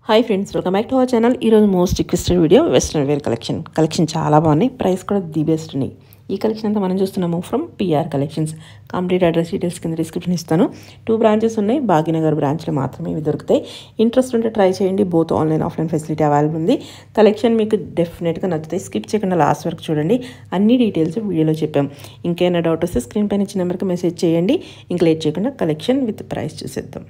Hi friends, welcome back to our channel. ఈరోజు most requested video western wear collection చాలా బాగున్నాయి. Price కూడా the best ఉన్నాయి. ఈ కలెక్షన్ అంతా మనం చూస్తున్నాము from PR collections. Complete address details కింద డిస్క్రిప్షన్ ఇస్తాను. 2 బ్రాంచెస్ ఉన్నాయి. భాగ్యనగర్ బ్రాంచ్లో మాత్రమే ఇవి దొరుకుతాయి. ఇంట్రెస్ట్ ఉంటే ట్రై చేయండి. Both online offline facility available ఉంది. కలెక్షన్ మీకు డెఫినెట్గా నచ్చుతాయి. స్కిప్ చేయకుండా లాస్ట్ వరకు చూడండి. అన్ని డీటెయిల్స్ వీడియోలో చెప్పాం. ఇంకేమైనా డౌట్ వస్తే స్క్రీన్ పైన ఇచ్చిన నెంబర్కి మెసేజ్ చేయండి. ఇంకా లేట్ చేయకుండా కలెక్షన్ విత్ ప్రైస్ చూసేద్దాం.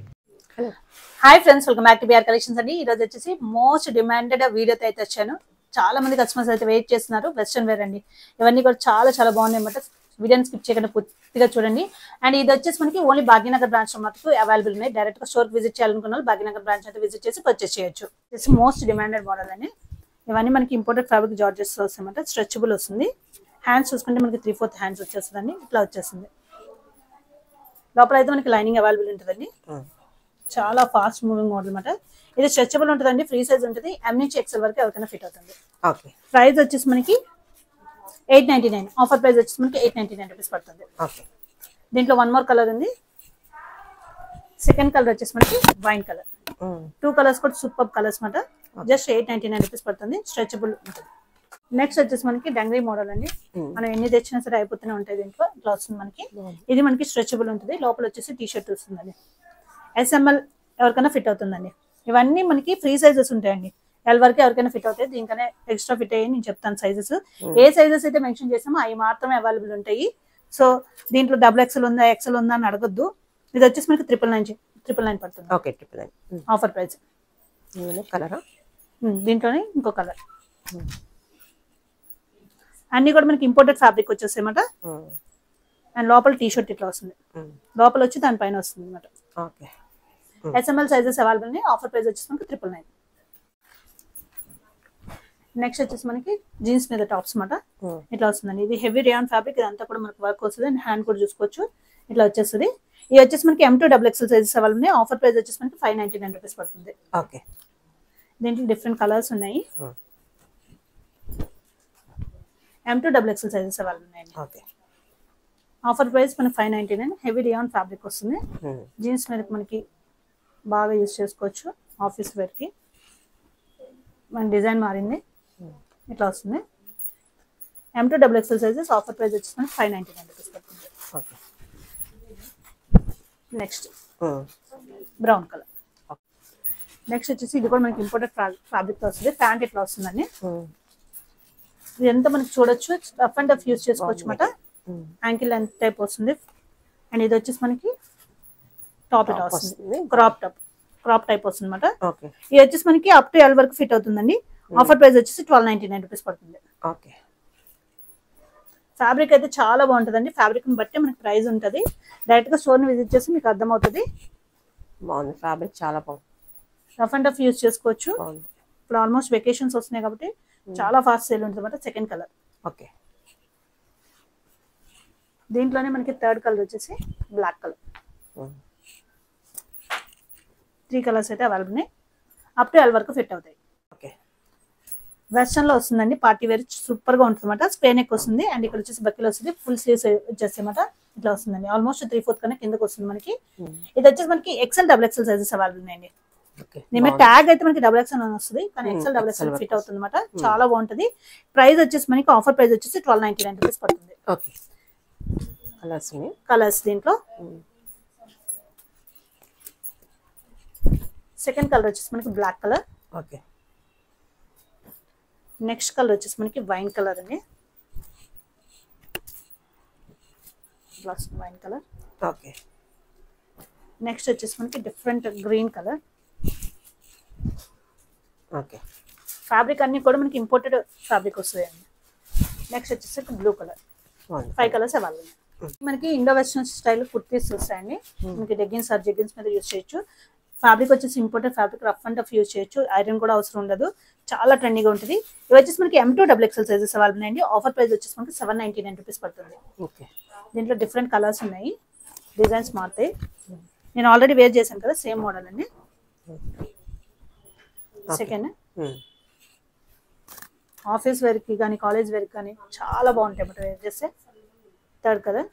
Hi friends, welcome back to BR collections అండి. ఈ రోజు వచ్చేసి మోస్ట్ డిమాండెడ్ వీడియోతో అయితే వచ్చాను. చాలా మంది కస్టమర్స్ అయితే వెయిట్ చేస్తున్నారు. వెస్ట్రన్ వేర్ అండి. ఇవన్నీ కూడా చాలా బాగున్నాయి అన్నమాట. వీడియోని స్కిప్ చేయకుండా పూర్తిగా చూడండి. అండ్ ఇది వచ్చేసి మనకి ఓన్లీ భాగ్యనగర్ బ్రాంచ్ మటుకు అవైలబుల్ ఉన్నాయి. డైరెక్ట్ గా స్టోర్ విజిట్ చేయాలనుకున్న వాళ్ళు భాగ్యనగర్ బ్రాంచ్ అయితే విజిట్ చేసి పర్చేస్ చేయొచ్చు. మోస్ట్ డిమాండెడ్ మోడల్ అండి. ఇవన్నీ మనకి ఇంపోర్టెడ్ ఫ్యాబ్రిక్ జార్జెస్ వస్తాయన్నమాట. స్ట్రెచబుల్ వస్తుంది. హ్యాండ్స్ చూసుకుంటే మనకి 3/4 హ్యాండ్స్ వచ్చేస్తుందండి. ఇట్లా వచ్చేస్తుంది. లోపల అయితే మనకి లైనింగ్ అవైలబుల్ ఉంటుందండి. చాలా ఫాస్ట్ మూవింగ్ మోడల్ అనమాట. ఇది స్ట్రెచబుల్ ఉంటుందండి. ఫ్రీ సైజ్ ఉంటుంది. ఎం నుంచి ఎక్సెల్ వరకు ఎవరికైనా ఫిట్ అవుతుంది. ప్రైస్ వచ్చేసి మనకి 899. ఆఫర్ ప్రైస్ వచ్చేసి మనకి 899 రూపీస్ పడుతుంది. దీంట్లో 1 మోర్ కలర్ ఉంది. సెకండ్ కలర్ వచ్చేసి మనకి వైన్ కలర్. 2 కలర్స్ కూడా సూపర్ కలర్స్ అనమాట. జస్ట్ 899 రూపీస్ పడుతుంది. స్ట్రెచబుల్ ఉంటుంది. నెక్స్ట్ వచ్చేసి మనకి డంగ్రీ మోడల్ అండి. మనం ఎన్ని తెచ్చినా సరే అయిపోతూనే ఉంటాయి. దీంట్లో ఇట్లా వస్తుంది మనకి. ఇది మనకి స్ట్రెచబుల్ ఉంటుంది. లోపల వచ్చేసి టీ షర్ట్ వస్తుందండి. SML ఎవరికైనా ఫిట్ అవుతుందండి. ఇవన్నీ మనకి ఫ్రీ సైజెస్ ఉంటాయండి. ఎల్ వరకు ఎవరికైనా ఫిట్ అవుతాయి. దీనికనే ఎక్స్ట్రా ఫిట్ అయ్యి నేను చెప్తాను సైజెస్. ఏ సైజెస్ అయితే మెన్షన్ చేసామో అవి మాత్రమే అవైలబుల్ ఉంటాయి. సో దీంట్లో XXL ఉందా ఎక్సెల్ ఉందా అని అడగొద్దు. ఇది వచ్చేసి మనకి 999 పడుతుంది. Okay, 999 offer price. కలర్ దీంట్లోనే ఇంకో కలర్. అన్ని కూడా మనకి ఇంపోర్టెడ్ ఫ్యాబ్రిక్ వచ్చేస్తాయి అన్నమాట. అండ్ లోపల టీ షర్ట్ ఇట్లా వస్తుంది. లోపల వచ్చి దానిపైన వస్తుంది అనమాట. SML సైజెస్ అవైలబుల్ ఉన్నాయి. ఆఫర్ ప్రైస్ వచ్చేసి మనకి 999. నెక్స్ట్ వచ్చేసి మనకి జీన్స్ మీద టాప్స్ అనమాట. ఇట్లా వస్తుందండి. ఇది హెవీ రేయాన్ ఫ్యాబ్రిక్. ఇదంతా కూడా మనకి వర్క్ వస్తుంది. అండ్ హ్యాండ్ కూడా చూసుకోవచ్చు. ఇట్లా వచ్చేస్తుంది. ఇది వచ్చేసి మనకి M2 XXL సైజెస్ అవైలబుల్ ఉన్నాయి. ఆఫర్ ప్రైస్ వచ్చేసి మనకి 599 రూపీస్ పడుతుంది. దీంట్లో డిఫరెంట్ కలర్స్ ఉన్నాయి. M2 XXL సైజెస్ అవైలబుల్ ఉన్నాయి. ఆఫర్ ప్రైస్ మనకి 599. హెవీ రేయాన్ ఫ్యాబ్రిక్ వస్తుంది. జీన్స్ మీద మనకి బాగా యూజ్ చేసుకోవచ్చు. ఆఫీస్ వేర్ కి మన డిజైన్ మారింది. ఇట్లా వస్తుంది. M2 XXL sizes. Offer price వచ్చేసి మనకి 599 రూపీస్ పడుతుంది. Next brown colour. నెక్స్ట్ వచ్చేసి ఇది కూడా మనకి ఇంపోర్టెడ్ ఫ్యాబ్రిక్ తో వస్తుంది. ప్యాంట్ ఇట్లా వస్తుందండి. ఇదంతా మనకి చూడొచ్చు. రఫ్ అండ్ టఫ్ యూజ్ చేసుకోవచ్చు అనమాట. యాంకిల్ లెంత్ టైప్ వస్తుంది. అండ్ ఇది వచ్చేసి మనకి టాప్ ఇట్లా వస్తుంది. క్రాప్ టైప్ వస్తుంది అనమాట. ఇది వచ్చేసి మనకి అప్ టు L వరకు ఫిట్ అవుతుందండి. ఆఫర్ ప్రైస్ వచ్చేసి 1299 రూపీస్ పడుతుంది. ఫ్యాబ్రిక్ అయితే చాలా బాగుంటుందండి. ఫ్యాబ్రిక్ ని బట్టి మనకి ప్రైస్ ఉంటుంది. డైరెక్ట్ గా స్టోర్ ని విజిట్ చేసి మీకు అర్థమవుతుంది. బాగుంది. ఫ్యాబ్రిక్ చాలా బాగుంది. రఫ్ అండ్ టఫ్ యూజ్ చేసుకోవచ్చు. ఇప్పుడు ఆల్మోస్ట్ వెకేషన్స్ వస్తున్నాయి కాబట్టి చాలా ఫాస్ట్ సేల్ ఉంటుంది అనమాట. Second colour. దీంట్లోనే మనకి థర్డ్ కలర్ వచ్చేసి బ్లాక్ కలర్. 3 కలర్స్ అయితే అవైలబుల్ ఉన్నాయి. అప్ టు L వరకు ఫిట్ అవుతాయి. వెస్టర్న్ లో వస్తుందండి. పార్టీ వేర్ సూపర్ గా ఉంటుంది అనమాట. స్ప్రే నెక్ వస్తుంది. అండ్ ఇక్కడ వచ్చేసి బక్కిల్ వస్తుంది. ఫుల్ స్లీవ్స్ వచ్చేసి అనమాట. ఇట్లా వస్తుందండి. ఆల్మోస్ట్ 3/4 కన్నా కిందకి వస్తుంది మనకి. ఇది వచ్చేసి మనకి XL XXL సైజెస్ అవైలబుల్ ఉన్నాయండి. నేను ట్యాగ్ అయితే మనకి XXL అని వస్తుంది. కానీ XL XXL ఫిట్ అవుతుంది అనమాట. చాలా బాగుంటుంది. ప్రైస్ వచ్చేసి మనకి ఆఫర్ ప్రైస్ వచ్చేసి 1299 రూపీస్ పడుతుంది. కలర్స్ దీంట్లో సెకండ్ కలర్ వచ్చేసి మనకి బ్లాక్ కలర్. నెక్స్ట్ కలర్ వచ్చేసి మనకి వైన్ కలర్ అండి. Wine colour. నెక్స్ట్ వచ్చేసి మనకి డిఫరెంట్ గ్రీన్ కలర్. ఫ్యాబ్రిక్ అన్ని కూడా మనకి ఇంపోర్టెడ్ ఫ్యాబ్రిక్ వస్తుంది అండి. నెక్స్ట్ వచ్చేసి బ్లూ కలర్. 5 colours available. మనకి ఇండో వెస్టర్న్ స్టైల్ కుర్తీస్ వస్తాయండి. మనకి లెగ్గిన్స్ ఆర్ జెగ్గిన్స్ మీద యూజ్ చేయొచ్చు. ఫ్యాబ్రిక్ వచ్చేసి imported fabric. Rough and tough use చేయొచ్చు. ఐరన్ కూడా అవసరం ఉండదు. చాలా ట్రెండీగా ఉంటుంది. ఇవి వచ్చేసి మనకి M2 XXL సైజెస్ అవైలబుల్ అండి. ఆఫర్ ప్రైస్ వచ్చేసి మనకి 799 రూపీస్ పడుతుంది. దీంట్లో డిఫరెంట్ కలర్స్ ఉన్నాయి. డిజైన్స్ మారుతాయి. నేను ఆల్రెడీ వేర్ చేశాను కదా, సేమ్ మోడల్ అండి. సెకండ్ ఆఫీస్ వేర్ కి కానీ కాలేజ్ వేర్ కి కానీ చాలా బాగుంటాయి అన్నమాట వేర్ చేస్తే. Third colour.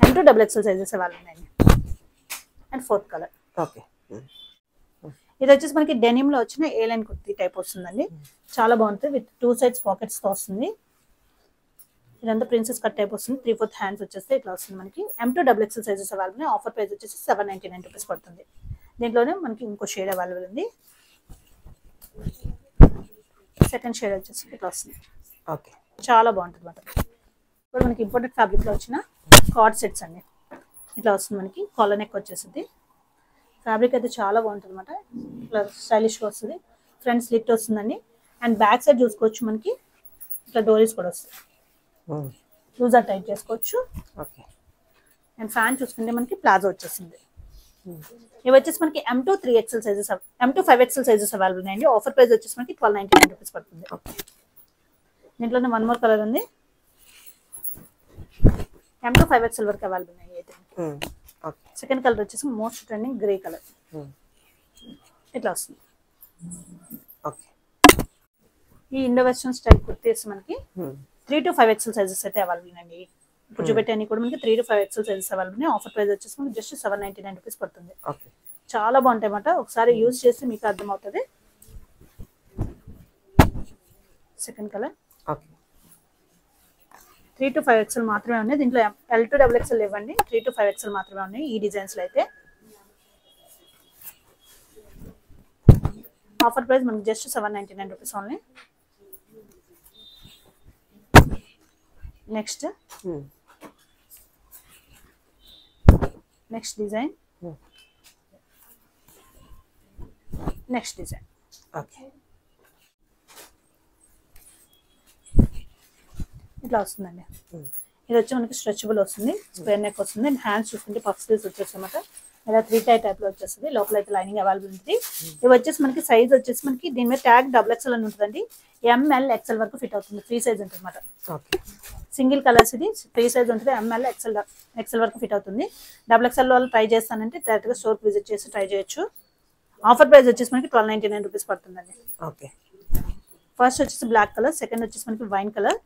M2 XXL sizes available అండి. And fourth colour. ఇది వచ్చేసి మనకి డెనిమ్ లో వచ్చిన ఏ లైన్ కుర్తీ టైప్ వస్తుందండి. చాలా బాగుంటుంది. విత్ 2 సైడ్స్ పాకెట్స్ తో వస్తుంది. ఇదంతా ప్రిన్సెస్ కట్ టైప్ వస్తుంది. 3/4 హ్యాండ్స్ వచ్చేస్తే ఇట్లా వస్తుంది మనకి. M2 XXL sizes available. Offer price వచ్చేసి 799 రూపీస్ పడుతుంది. దీంట్లోనే మనకి ఇంకో షేడ్ అవైలబుల్ ఉంది. సెకండ్ షేడ్ వచ్చేసి ఇట్లా వస్తుంది. ఓకే, చాలా బాగుంటుంది అన్నమాట. ఇప్పుడు మనకి ఇంపోర్టెడ్ ఫ్యాబ్రిక్ లో వచ్చిన కార్డ్ సెట్స్ అండి. ఇట్లా వస్తుంది మనకి. కాలర్ నెక్ వచ్చేసింది. ఫ్యాబ్రిక్ అయితే చాలా బాగుంటుంది అనమాట. ఇట్లా స్టైలిష్గా వస్తుంది. ఫ్రంట్ స్లిట్ వస్తుందండి. అండ్ బ్యాక్ సైడ్ చూసుకోవచ్చు మనకి ఇట్లా డోరీస్ కూడా వస్తుంది. లూజర్ టైట్ చేసుకోవచ్చు. అండ్ ఫ్యాన్ చూసుకుంటే మనకి ప్లాజో వచ్చేసింది. ఇవి వచ్చేసి మనకి M2 3XL sizes, M2 5XL sizes available ఉన్నాయండి. ఆఫర్ ప్రైస్ వచ్చేసి మనకి 1299 రూపీస్ పడుతుంది. దీంట్లోనే వన్ మోర్ కలర్ ఉంది. M2 5XL వరకు అవైలబుల్ ఉన్నాయి అయితే. సెకండ్ కలర్ వచ్చేసి మోస్ట్ ట్రెండింగ్ గ్రే కలర్. ఇట్లా వస్తుంది. ఈ ఇండో వెస్టర్న్ స్టైల్ కుర్తీస్ మనకి 3 to 5XL సైజెస్ అయితే అవైలబుల్ ఉన్నాయండి. ఇప్పుడు చూపెట్టాన్ని కూడా మనకి 3 to 5XL సైజెస్ అవైలబుల్ ఉన్నాయి. ఆఫర్ ప్రైస్ వచ్చేసి మనకి జస్ట్ 799 రూపీస్ పడుతుంది. చాలా బాగుంటాయి అన్నమాట. ఒకసారి యూజ్ చేసి మీకు అర్థమవుతుంది. సెకండ్ కలర్ 3 to 5XL మాత్రమే ఉన్నాయి. దీంట్లో L2 XXL ఇవ్వండి. 3 to 5XL మాత్రమే ఉన్నాయి ఈ డిజైన్స్ లో అయితే. ఆఫర్ ప్రైస్ మనకి just 799 rupees only. Next design. Okay, ఇట్లా వస్తుందండి. ఇది వచ్చి మనకి స్ట్రెచబుల్ వస్తుంది. స్క్వేర్ నెక్ వస్తుంది. అండ్ హ్యాండ్స్ చూసుకుంటే పఫ్ స్లీవ్స్ వచ్చేసి అనమాట. ఇలా 3 టైప్ లో వచ్చేస్తుంది. లోపల అయితే లైనింగ్ అవైలబుల్ ఉంటుంది. ఇవి వచ్చేసి మనకి సైజ్ వచ్చేసి మనకి దీని మీద ట్యాగ్ XXL అని ఉంటుందండి. ML XL వరకు ఫిట్ అవుతుంది. 3 సైజ్ ఉంటుంది అనమాట. సింగిల్ కలర్స్ ఇది 3 సైజ్ ఉంటుంది. ML XL వరకు ఫిట్ అవుతుంది. XXL వాళ్ళు ట్రై చేస్తానంటే డైరెక్ట్ గా స్టోర్ విజిట్ చేసి ట్రై చేయొచ్చు. ఆఫర్ ప్రైస్ వచ్చేసి మనకి 1299 రూపీస్ పడుతుందండి. ఫస్ట్ వచ్చేసి బ్లాక్ కలర్. సెకండ్ వచ్చేసి మనకి వైన్ కలర్.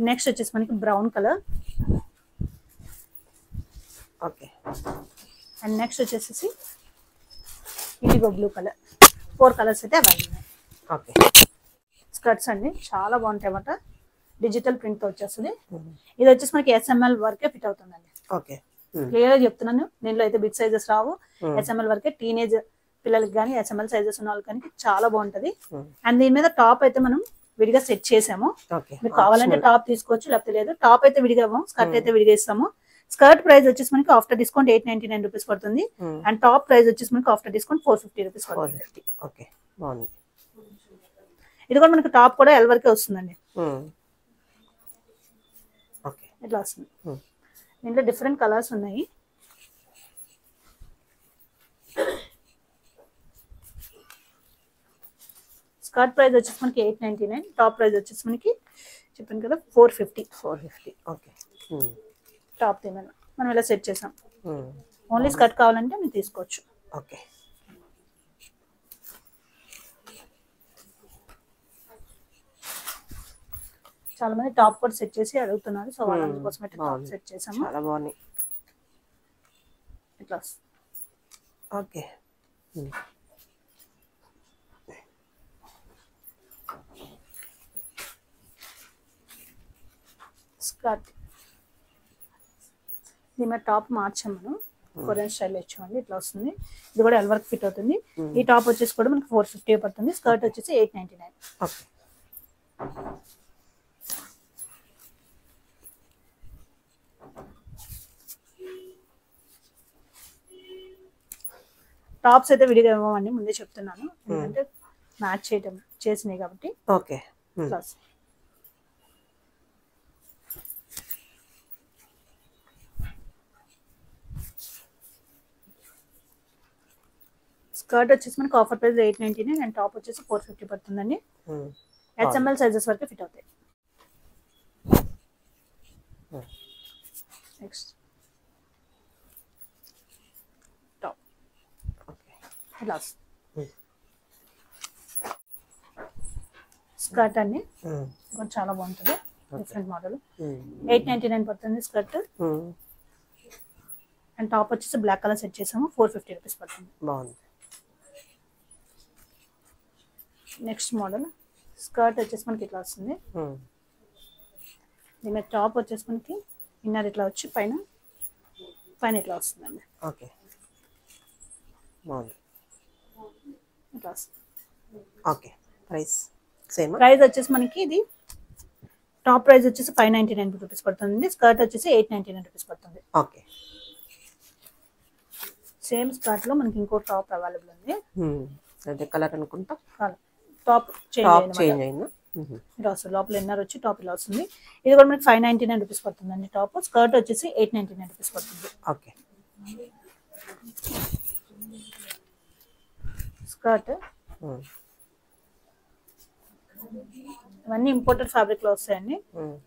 నెక్స్ట్ వచ్చేసి మనకి బ్రౌన్ కలర్. అండ్ నెక్స్ట్ వచ్చేసి ఇండిగో బ్లూ కలర్. 4 కలర్స్ అయితే అవైలబుల్ ఉన్నాయి. స్కర్ట్స్ అండి చాలా బాగుంటాయి అన్నమాట. డిజిటల్ ప్రింట్ తో వచ్చేస్తుంది. ఇది వచ్చేసి మనకి SML వరకే ఫిట్ అవుతుందండి. క్లియర్ గా చెప్తున్నాను. దీంట్లో అయితే బిగ్ సైజెస్ రావు. SML వరకే. టీనేజ్ పిల్లలకి కానీ SML సైజెస్ ఉన్న వాళ్ళకి కానీ చాలా బాగుంటది. అండ్ దీని మీద టాప్ అయితే మనం విడిగా సెట్ చేసాము. మీకు కావాలంటే టాప్ తీసుకోవచ్చు, లేకపోతే లేదు. టాప్ అయితే విడిగా, స్కర్ట్ అయితే విడిగా ఇస్తాము. స్కర్ట్ ప్రైస్ వచ్చేసి మనకి ఆఫ్టర్ డిస్కౌంట్ 899 రూపీస్ పడుతుంది. అండ్ టాప్ ప్రైస్ వచ్చేసి మనకి ఆఫ్టర్ డిస్కౌంట్ 450 రూపీస్ పడుతుంది. ఇది కూడా మనకి టాప్ కూడా L వరకే వస్తుందండి. ఇట్లా వస్తుంది. దీంట్లో డిఫరెంట్ కలర్స్ ఉన్నాయి. స్కర్ట్ ప్రైస్ వచ్చేసి మనకి 899. టాప్ ప్రైస్ వచ్చేసి మనకి చెప్పాను కదా 450. టాప్ ఏమైనా మనం ఇలా సెట్ చేసాం. ఓన్లీ స్కర్ట్ కావాలంటే మీరు తీసుకోవచ్చు. చాలా మంది టాప్ కూడా సెట్ చేసి అడుగుతున్నారు. సో వాళ్ళ కోసం అయితే టాప్ సెట్ చేసాము. చాలా బాగుంది. ఇట్లా స్కర్ట్ దీని మీద టాప్ మార్చాం మనం. కొరియన్ స్టైల్ ఇచ్చామండి. ఇట్లా వస్తుంది. ఇది కూడా L వరకు ఫిట్ అవుతుంది. ఈ టాప్ వచ్చేసి కూడా మనకి 450 పడుతుంది. స్కర్ట్ వచ్చేసి 899. టాప్స్ అయితే విడిగా ఇవ్వమండి, ముందే చెప్తున్నాను. ఎందుకంటే మ్యాచ్ చేయటం చేసినాయి కాబట్టి. ప్లస్ స్కర్ట్ వచ్చేసి మనకి ఆఫర్ ప్రైస్ 899 అండ్ టాప్ వచ్చేసి 450 పడుతుందండి. SML సైజెస్ వరకు ఫిట్ అవుతాయి. నెక్స్ట్ టాప్ గ్లాస్ స్కర్ట్ అండి. చాలా బాగుంటుంది. Different model. 899 పడుతుంది స్కర్ట్. అండ్ టాప్ వచ్చేసి బ్లాక్ కలర్ సెట్ చేసాము 450 రూపీస్ పడుతుంది. బాగుంది. నెక్స్ట్ మోడల్ స్కర్ట్ వచ్చేసి మనకి ఇట్లా వస్తుంది. దీని మీద టాప్ వచ్చేసి మనకి ఇన్నర్ ఇట్లా వచ్చి పైన ఇట్లా వస్తుందండి. ఓకే బాగుంది. ఇట్లా వస్తుంది. Okay price same. ప్రైస్ వచ్చేసి మనకి ఇది టాప్ ప్రైస్ వచ్చేసి 599 రూపీస్ పడుతుంది. స్కర్ట్ వచ్చేసి 899 రూపీస్ పడుతుంది. ఓకే సేమ్ స్కర్ట్ లో మనకి ఇంకో టాప్ అవైలబుల్ ఉంది. అదే కలర్ అనుకుంటా. టాప్ చేంజ్ అయిందా? ఇలా వస్తుంది. లోపల ఇన్నర్ వచ్చి టాప్ ఇలా వస్తుంది. ఇది కూడా మనకి 599 రూపీస్ పడుతుందండి టాప్. స్కర్ట్ వచ్చేసి 899 రూపీస్ పడుతుంది. ఓకే స్కర్ట్ ఇవన్నీ ఇంపోర్టెడ్ ఫ్యాబ్రిక్ లో వస్తాయండి.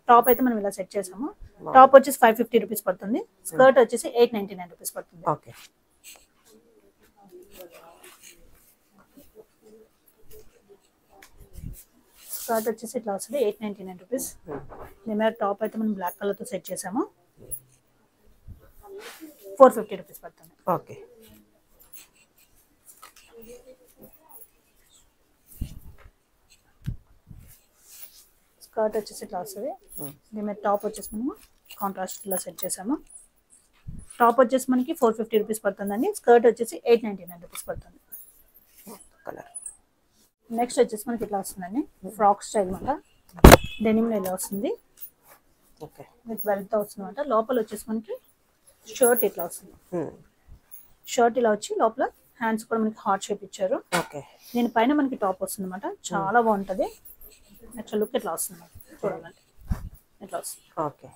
టాప్ అయితే మనం ఇలా సెట్ చేసాము. టాప్ వచ్చేసి 550 రూపీస్ పడుతుంది. స్కర్ట్ వచ్చేసి 899 రూపీస్ పడుతుంది. ఓకే స్కర్ట్ వచ్చేసి ఇట్లా వస్తుంది 899 రూపీస్. దీని మీద టాప్ అయితే మనం బ్లాక్ కలర్ తో సెట్ చేసాము 450 రూపీస్ పడుతుంది. ఓకే స్కర్ట్ వచ్చేసి ఇట్లా వస్తుంది. దీని మీద టాప్ వచ్చేసి మనము కాంట్రాస్ట్ ఇలా సెట్ చేసాము. టాప్ వచ్చేసి మనకి 450 రూపీస్ పడుతుందండి. స్కర్ట్ వచ్చేసి 899 రూపీస్ పడుతుంది. కలర్ నెక్స్ట్ వచ్చేసి మనకి ఇట్లా వస్తుందండి ఫ్రాక్ స్టైల్ మాట. డెనిమ్ ఇలా వస్తుంది. ఓకే విత్ బెల్ట్ తో వస్తుంది అనమాట. లోపల వచ్చేసి మనకి షర్ట్ ఇట్లా వస్తుంది. షర్ట్ ఇలా వచ్చి లోపల హ్యాండ్స్ కూడా మనకి హార్ట్ షేప్ ఇచ్చారు. ఓకే దీనిపైన మనకి టాప్ వస్తుంది అనమాట. చాలా బాగుంటది. నెక్స్ట్ లుక్ ఇట్లా వస్తుంది చూడాలంటే ఇట్లా వస్తుంది. ఓకే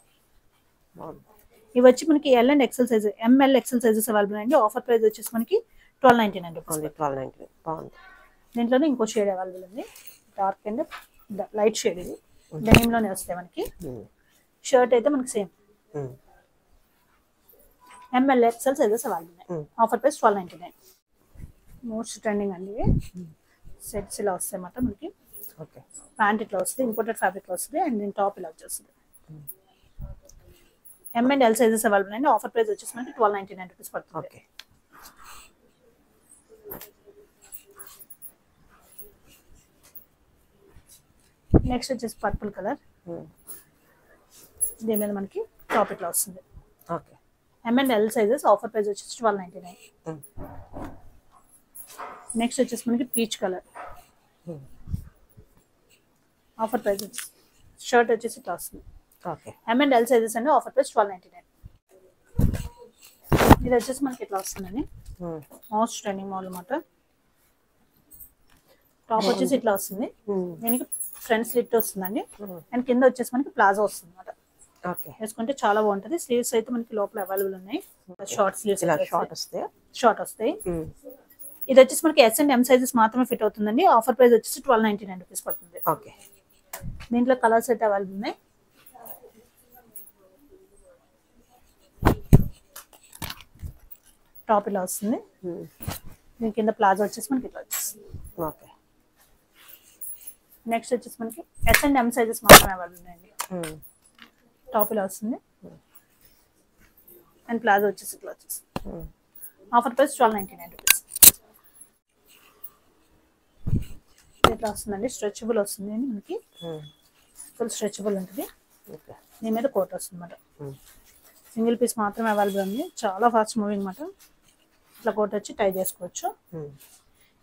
ఇవి వచ్చి మనకి L and XL size, M L XL sizes available అండి. ఆఫర్ ప్రైస్ వచ్చేసి మనకి 1299 రూపీస్. 1299 బాగుంది. దీంట్లోనే ఇంకో షేడ్ అవైలబుల్ ఉంది. Dark and light shade. ఇది డెనిమ్ లోనే వస్తాయి మనకి. షర్ట్ అయితే మనకి same M L XL sizes available ఉన్నాయి. Offer price 1299. మోస్ట్ ట్రెండింగ్ అండి ఇవి. సెట్స్ ఇలా వస్తాయి అన్నమాట మనకి. ఓకే ప్యాంట్ ఇట్లా వస్తుంది. ఇంపోర్టెడ్ ఫ్యాబ్రిక్ లో వస్తుంది. అండ్ దీని టాప్ ఇలా వచ్చేస్తుంది. M and L sizes available అండి. ఆఫర్ ప్రైస్ వచ్చేసి మనకి 1299 రూపీస్ పడుతుంది. ఓకే నెక్స్ట్ వచ్చేసి పర్పుల్ కలర్. దీని మీద మనకి టాప్ ఇట్లా వస్తుంది. Okay M and L sizes. Offer price వచ్చేసి 1299. నెక్స్ట్ వచ్చేసి మనకి పీచ్ కలర్. ఆఫర్ ప్రైస్ వచ్చేసి షర్ట్ వచ్చేసి ఇట్లా వస్తుంది. Okay M and L sizes అండి. Offer price 1299. ఇది వచ్చేసి మనకి ఇట్లా వస్తుందండి. మోస్ట్ ట్రెండింగ్ మోడల్ అన్నమాట. టాప్ వచ్చేసి ఇట్లా వస్తుంది. దీనికి ఫ్రంట్ స్లిట్ వస్తుందండి. అండ్ కింద వచ్చేసి మనకి ప్లాజో వస్తుంది అనమాట. ఓకే వేసుకుంటే చాలా బాగుంటది. స్లీవ్స్ అయితే మనకి లోపల అవైలబుల్ ఉన్నాయి. షార్ట్ స్లీవ్స్ షార్ట్ వస్తాయి. ఇది వచ్చేసి మనకి ఎస్ అండ్ ఎం సైజెస్ మాత్రమే ఫిట్ అవుతుందండి. ఆఫర్ ప్రైస్ వచ్చేసి 1299 రూపీస్ పడుతుంది. ఓకే దీంట్లో కలర్స్ అయితే అవైలబుల్ ఉన్నాయి. టాప్ ఇలా వస్తుంది. దీని కింద ప్లాజో వచ్చేసి మనకి ఇట్లా వచ్చేస్తుంది. ఓకే నెక్స్ట్ వచ్చేసి మనకి ఎస్ అండ్ ఎం సైజెస్ మాత్రమే అవైలబుల్ ఉన్నాయండి. టాప్ ఇలా వస్తుంది. అండ్ ప్లాజో వచ్చేసి ఇట్లా వచ్చేస్తుంది. Offer price 1299 rupees. ఇట్లా వస్తుందండి. స్ట్రెచబుల్ వస్తుంది మనకి. ఫుల్ స్ట్రెచబుల్ ఉంటుంది. దీని మీద కోట్ వస్తుంది అన్నమాట. సింగిల్ పీస్ మాత్రమే అవైలబుల్ ఉంది. చాలా ఫాస్ట్ మూవింగ్ అన్నమాట. ఇట్లా కోట్ వచ్చి టై చేసుకోవచ్చు.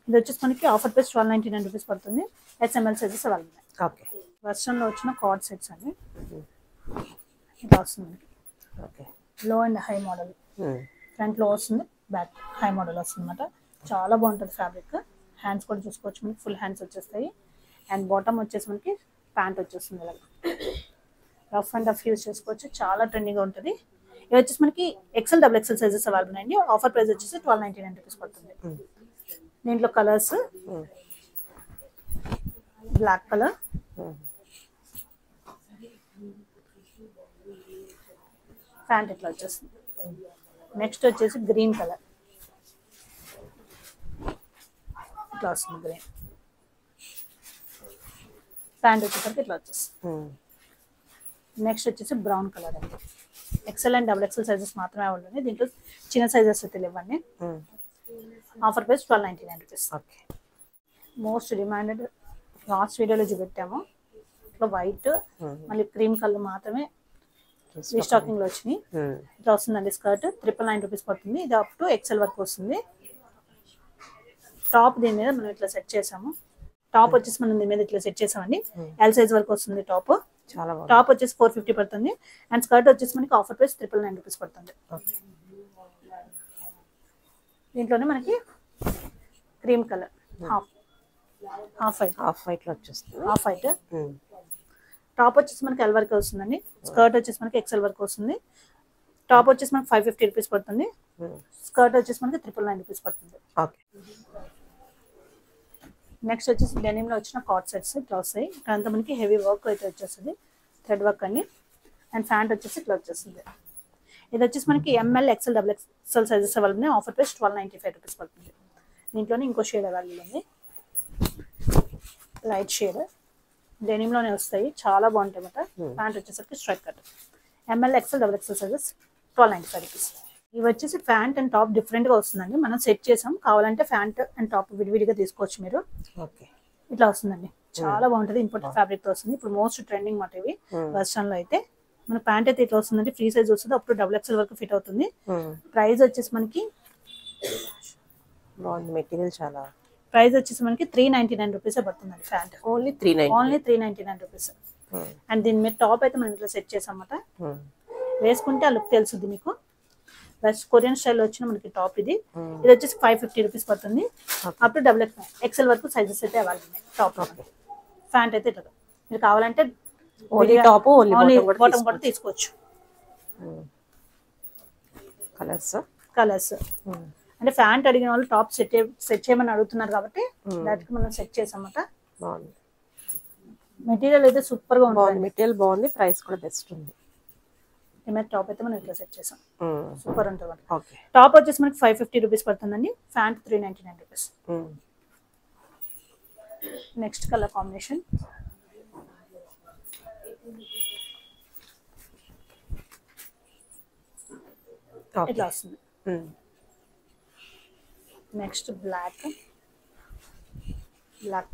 ఇది వచ్చేసి మనకి ఆఫర్ ప్రైస్ 1299 రూపీస్ పడుతుంది. ఎస్ఎంఎల్ సైజెస్ అవైలబుల్ ఉన్నాయి. ఓకే వర్షన్లో వచ్చిన కార్డ్ సెట్స్ అండి. ఇట్లా వస్తుంది మనకి. ఓకే లో అండ్ హై మోడల్. ఫ్రంట్ లో వస్తుంది, బ్యాక్ హై మోడల్ వస్తుంది అనమాట. చాలా బాగుంటుంది ఫ్యాబ్రిక్. హ్యాండ్స్ కూడా చూసుకోవచ్చు మనకి. ఫుల్ హ్యాండ్స్ వచ్చేస్తాయి. అండ్ బాటమ్ వచ్చేసి మనకి ప్యాంట్ వచ్చేస్తుంది. ఇలా రఫ్ అండ్ రఫ్ యూజ్ చేసుకోవచ్చు. చాలా ట్రెండింగ్గా ఉంటుంది. ఇది వచ్చేసి మనకి XL double XL sizes available అండి. ఆఫర్ ప్రైస్ వచ్చేసి 1299 రూపీస్ పడుతుంది. దీంట్లో కలర్స్ బ్లాక్ కలర్, ప్యాంట్ ఇట్లా వచ్చేస్తుంది. నెక్స్ట్ వచ్చేసి గ్రీన్ కలర్ ఇట్లా వస్తుంది. గ్రీన్ ప్యాంట్ వచ్చేసరికి ఇట్లా వచ్చేస్తుంది. నెక్స్ట్ వచ్చేసి బ్రౌన్ కలర్ అండి. XL and double XL sizes మాత్రమే అవైలబుల్ ఉన్నాయి. దీంట్లో చిన్న సైజెస్ అయితే ఇవ్వండి. Offer price 1299 rupees. Okay. Most demanded last వీడియోలో చూపెట్టాము. ఇట్లా వైట్ మళ్ళీ క్రీమ్ కలర్ మాత్రమే రీస్టాకింగ్ లో వచ్చినాయి. ఇట్లా వస్తుందండి స్కర్ట్ 999 రూపీస్ పడుతుంది. ఇది అప్ టు ఎక్సెల్ వరకు వస్తుంది. టాప్ దీని మీద మనం ఇట్లా సెట్ చేసాము. టాప్ వచ్చేసి మనం దీని మీద ఇట్లా సెట్ చేసామండి. ఎల్ సైజ్ వరకు వస్తుంది టాప్. చాలా బాగుంది. టాప్ వచ్చేసి 450 పడుతుంది. అండ్ స్కర్ట్ వచ్చేసి మనకి ఆఫర్ ప్రైస్ 999 రూపీస్ పడుతుంది. దీంట్లోనే మనకి క్రీమ్ కలర్ హాఫ్ వైట్ లో వచ్చేస్తుంది. హాఫ్ వైట్ టాప్ వచ్చేసి మనకి ఎల్ వరకు వస్తుందండి. స్కర్ట్ వచ్చేసి మనకి ఎక్సెల్ వరకు వస్తుంది. టాప్ వచ్చేసి మనకి 550 రూపీస్ పడుతుంది. స్కర్ట్ వచ్చేసి మనకి 999 రూపీస్ పడుతుంది. నెక్స్ట్ వచ్చేసి డెనిమ్ లో వచ్చిన కాట్ సెట్స్ ఇట్లా వస్తాయి. ఇక్కడంతా మనకి హెవీ వర్క్ అయితే వచ్చేస్తుంది, థ్రెడ్ వర్క్ అండి. అండ్ ప్యాంట్ వచ్చేసి ఇట్లా వచ్చేస్తుంది. ఇది వచ్చేసి మనకి M L XL double XL sizes available. Offer price 1295 rupees పడుతుంది. దీంట్లోనే ఇంకో షేడ్ అవైలబుల్ ఉంది, లైట్ షేడ్ డెనిమ్ లోనే వస్తాయి, చాలా బాగుంటాయి అన్నమాట. ప్యాంట్ వచ్చేసరికి strike cut. M L XL double XL sizes 1295 rupees. ఇవి వచ్చేసి ప్యాంట్ అండ్ టాప్ డిఫరెంట్ గా వస్తుందండి. మనం సెట్ చేసాం, కావాలంటే ప్యాంట్ అండ్ టాప్ విడివిడిగా తీసుకోవచ్చు మీరు. ఇట్లా వస్తుందండి, చాలా బాగుంటుంది. ఇంపోర్టెడ్ ఫ్యాబ్రిక్ తో వస్తుంది. ఇప్పుడు మోస్ట్ ట్రెండింగ్ మాట ఇవి వెస్టర్న్ లో అయితే. మన ప్యాంట్ అయితే ఇట్లా వస్తుందండి, ఫ్రీ సైజ్ వస్తుంది, అప్పుడు డబుల్ ఎక్సెల్ వరకు ఫిట్ అవుతుంది. ప్రైస్ వచ్చేసి మనకి మెటీరియల్ చాలా ప్రైస్ వచ్చేసి మనకి 399 రూపీస్ పడుతుందండి. Pant only 399 rupees. అండ్ దీని మీద టాప్ అయితే మనం ఇట్లా సెట్ చేసాం అన్నమాట. వేసుకుంటే ఆ లుక్ తెలుస్తుంది మీకు. ప్లస్ కొరియన్ స్టైల్ వచ్చిన మనకి టాప్ ఇది. ఇది వచ్చేసి 550 రూపీస్ పడుతుంది. అప్ టు డబుల్ ఎక్సెల్ వరకు సైజెస్ అయితే అవైలబుల్ ఉన్నాయి. టాప్ ప్యాంట్ అయితే ఇట్లా మీరు కావాలంటే బాటమ్ కూడా తీసుకోవచ్చు. కలర్స్ అంటే ప్యాంట్ అడిగిన వాళ్ళు టాప్ సెట్ చేయమని అడుగుతున్నారు కాబట్టి దానికి మనం సెట్ చేసామట. మెటీరియల్ అయితే సూపర్ గా ఉంటుంది. మెటీరియల్ బాగుంది, ప్రైస్ కూడా బెస్ట్ ఉంది. టాప్ అయితే మనం ఇట్లా సెట్ చేసాం, సూపర్ ఉంటుంది. టాప్ వచ్చేసి మనకి 550 రూపీస్ పడుతుందండి. Pant 399 rupees. Next colour combination ఇట్లా వస్తుంది. నెక్స్ట్ బ్లాక్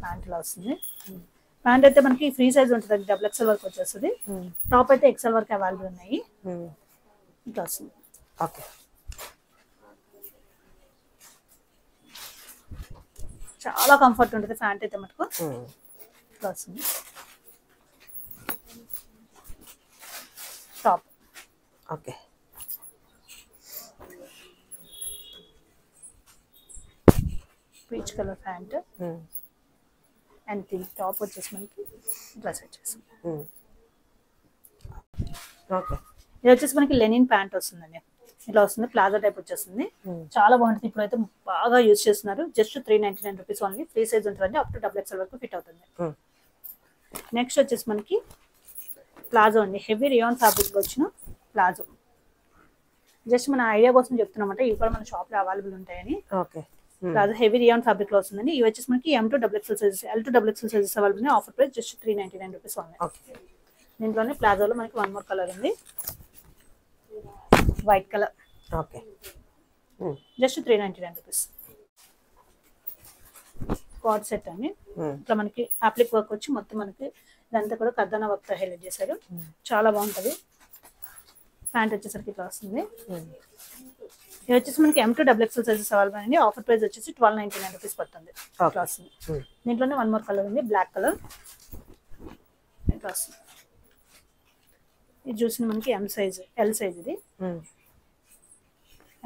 ప్యాంట్ ఇలా వస్తుంది. ప్యాంట్ అయితే మనకి ఫ్రీ సైజ్ ఉంటుంది, డబుల్ ఎక్సెల్ వరకు వచ్చేస్తుంది. టాప్ అయితే ఎక్సెల్ వరకు అవైలబుల్ ఉన్నాయి. ఇట్లా వస్తుంది. చాలా కంఫర్ట్ ఉంటుంది ప్యాంట్ అయితే మటుకు. ఇట్లా వస్తుంది top. Peach colour pant and దీని టాప్ వచ్చేసి మనకి ఇట్లా సెట్ చేసాం. ఇది వచ్చేసి మనకి లెనిన్ ప్యాంట్ వస్తుందండి. ఇట్లా వస్తుంది, ప్లాజో టైప్ వచ్చేస్తుంది, చాలా బాగుంటుంది. ఇప్పుడైతే బాగా యూజ్ చేస్తున్నారు. Just 399 rupees only. Free size ఉంటుందండి, అప్ టు డబుల్ ఎక్సెల్ వరకు ఫిట్ అవుతుంది. నెక్స్ట్ వచ్చేసి మనకి ప్లాజో అండి. హెవీ రియాన్ ఫ్యాబ్రిక్ వచ్చిన ప్లాజో. జస్ట్ మన ఐడియా కోసం చెప్తున్నమాట, ఇవి కూడా మన షాప్ లో అవైలబుల్ ఉంటాయని. ప్లాజో హెవీ రియాన్ ఫ్యాబ్రిక్ లో వస్తుందండి. ఇవి వచ్చేసి మనకి M2 double XL sizes, L2 double XL sizes available. Offer price just 399 rupees only. దీంట్లోనే ప్లాజోలో మనకి వన్ మోర్ కలర్ ఉంది, white colour. Just 399 rupees. Co-ord set అండి. ఇట్లా మనకి అప్లిక్ వర్క్ వచ్చి మొత్తం మనకి ఇదంతా కూడా కర్దానా వర్క్ తో హైలైట్ చేశారు, చాలా బాగుంటది. ప్యాంట్ వచ్చేసరికి ఇట్లా వస్తుంది. ఇది వచ్చేసి మనకి M2 double XL sizes available అండి. ఆఫర్ ప్రైస్ వచ్చేసి 1299 రూపీస్ పడుతుంది. ఇట్లా వస్తుంది. దీంట్లోనే వన్ మోర్ కలర్ ఉంది, బ్లాక్ కలర్. ఇట్లా వస్తుంది. ఇది చూసిన మనకి ఎల్ సైజ్. ఇది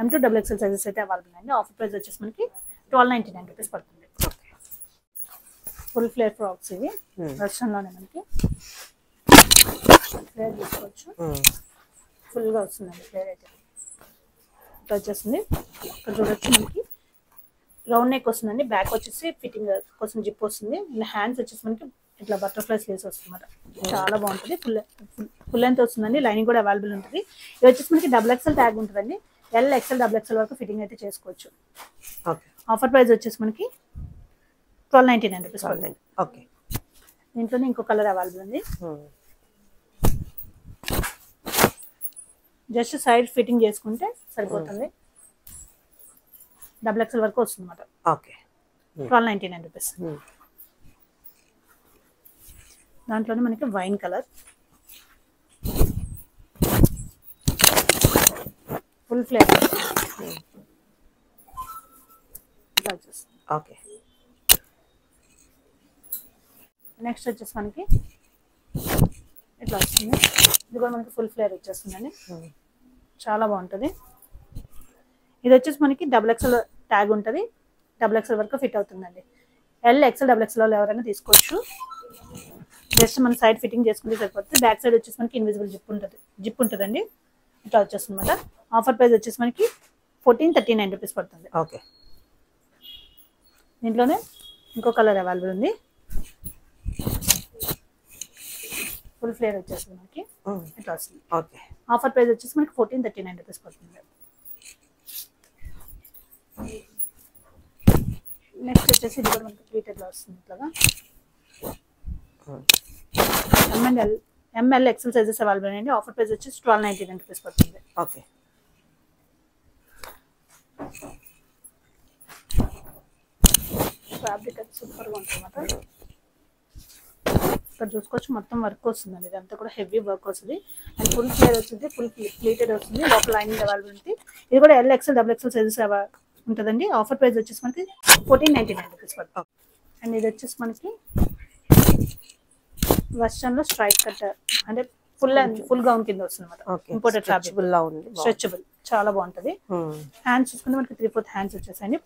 M2 డబుల్ ఎక్సెల్ సైజెస్ అయితే అవైలబుల్ అండి. ఆఫర్ ప్రైస్ వచ్చేసి మనకి 1299 రూపీస్ పడుతుంది. ఫుల్ ఫ్లేర్ ఫ్రాక్స్ ఇవి వెస్టర్న్ లోనే మనకి ఫ్లేర్ తీసుకోవచ్చు. ఫుల్ గా వస్తుందండి ఫ్లేర్ అయితే. ఇట్లా వచ్చేస్తుంది. ఇక్కడ చూడొచ్చు మనకి రౌండ్ నెక్ వస్తుందండి. బ్యాక్ వచ్చేసి ఫిట్టింగ్ కోసం జిప్ వస్తుంది. హ్యాండ్స్ వచ్చేసి మనకి ఇట్లా బటర్ఫ్లై స్లీవ్స్ వస్తుందన్నమాట, చాలా బాగుంటుంది. ఫుల్ లెంత్ వస్తుందండి. లైనింగ్ కూడా అవైలబుల్ ఉంటుంది. ఇది వచ్చేసి మనకి డబుల్ ఎక్సెల్ ట్యాగ్ ఉంటుందండి. ఎల్ ఎక్సెల్ డబుల్ ఎక్సెల్ వరకు ఫిట్టింగ్ అయితే చేసుకోవచ్చు. ఆఫర్ ప్రైస్ వచ్చేసి మనకి 1299 రూపీస్ పడుతుంది. దీంట్లోనే ఇంకో కలర్ అవైలబుల్ ఉంది. జస్ట్ సైడ్ ఫిట్టింగ్ చేసుకుంటే సరిపోతుంది. డబుల్ ఎక్స్ఎల్ వరకు వస్తుంది అన్నమాట. ఓకే. 1299 రూపీస్. దాంట్లోనే మనకి wine colour, full flavour. Okay. Next వచ్చేసి మనకి ఇట్లా వస్తుంది. ఇది కూడా మనకి ఫుల్ ఫ్లేర్ వచ్చేస్తుందండి. చాలా బాగుంటుంది. ఇది వచ్చేసి మనకి డబుల్ ఎక్స్ఎల్ ట్యాగ్ ఉంటుంది. డబుల్ ఎక్స్ఎల్ వరకు ఫిట్ అవుతుందండి. ఎల్ ఎక్స్ఎల్ డబుల్ ఎక్స్ఎల్ ఎవరైనా తీసుకోవచ్చు. జస్ట్ మన సైడ్ ఫిట్టింగ్ చేసుకుంటే సరిపోతుంది. బ్యాక్ సైడ్ వచ్చేసి మనకి ఇన్విజిబుల్ జిప్ ఉంటుందండి. ఇట్లా వచ్చేస్తుంది అనమాట. ఆఫర్ ప్రైస్ వచ్చేసి మనకి 1439 రూపీస్ పడుతుంది. ఓకే. దీంట్లోనే ఇంకో కలర్ అవైలబుల్ ఉంది. ఫుల్ ఫ్లేర్ వచ్చేస్తుంది మనకి. ఇట్లా వస్తుంది. ఓకే. ఆఫర్ ప్రైస్ వచ్చేసి మనకి 1439 రూపీస్ పడుతుంది. నెక్స్ట్ వచ్చేసి ఇది కూడా మనకి ప్లీటెడ్ లో వస్తుంది. ఇట్లాగా ఎంఎల్ ఎక్సెల్ సైజెస్ అవైలబుల్ అండి. ఆఫర్ ప్రైస్ వచ్చేసి 1299 రూపీస్ పడుతుంది. ఓకే. ఫ్యాబ్రిక్ అది సూపర్గా ఉంటుంది అన్నమాట. ఇక్కడ చూసుకోవచ్చు మొత్తం వర్క్ వస్తుందండి. ఇదంతా కూడా హెవీ వర్క్ వస్తుంది. అండ్ ఫుల్ ఫ్లేర్ వచ్చింది, ఫుల్ ప్లీటెడ్ వస్తుంది. లోపల లైనింగ్ అవైలబుల్ ఉంటుంది. ఇది కూడా L XL double XL sizes ఉంటుందండి. ఆఫర్ ప్రైస్ వచ్చేసి మనకి 1499 రూపీస్ పడుతుంది. అండ్ ఇది వచ్చేసి మనకి వెస్టర్న్ లో స్ట్రైట్ కట్ అంటే ఫుల్ గౌన్ కింద వస్తుంది అన్నమాట. ఇంపోర్టెడ్ ఫ్యాబ్రిక్, స్ట్రెచబుల్, చాలా బాగుంటది. హ్యాండ్స్ చూసుకుంటే మనకి 3/4 హ్యాండ్స్ వచ్చేసాయండి.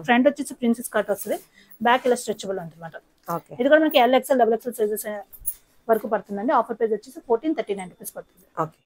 ఫ్రంట్ వచ్చేసి ప్రిన్సెస్ కట్ వస్తుంది. బ్యాక్ ఇలా స్ట్రెచబుల్ ఉంటుంది అన్నమాట. ఇది కూడా మనకి L XL double XL sizes వరకు పడుతుందండి. ఆఫర్ ప్రైస్ వచ్చేసి 1439 రూపీస్ పడుతుంది.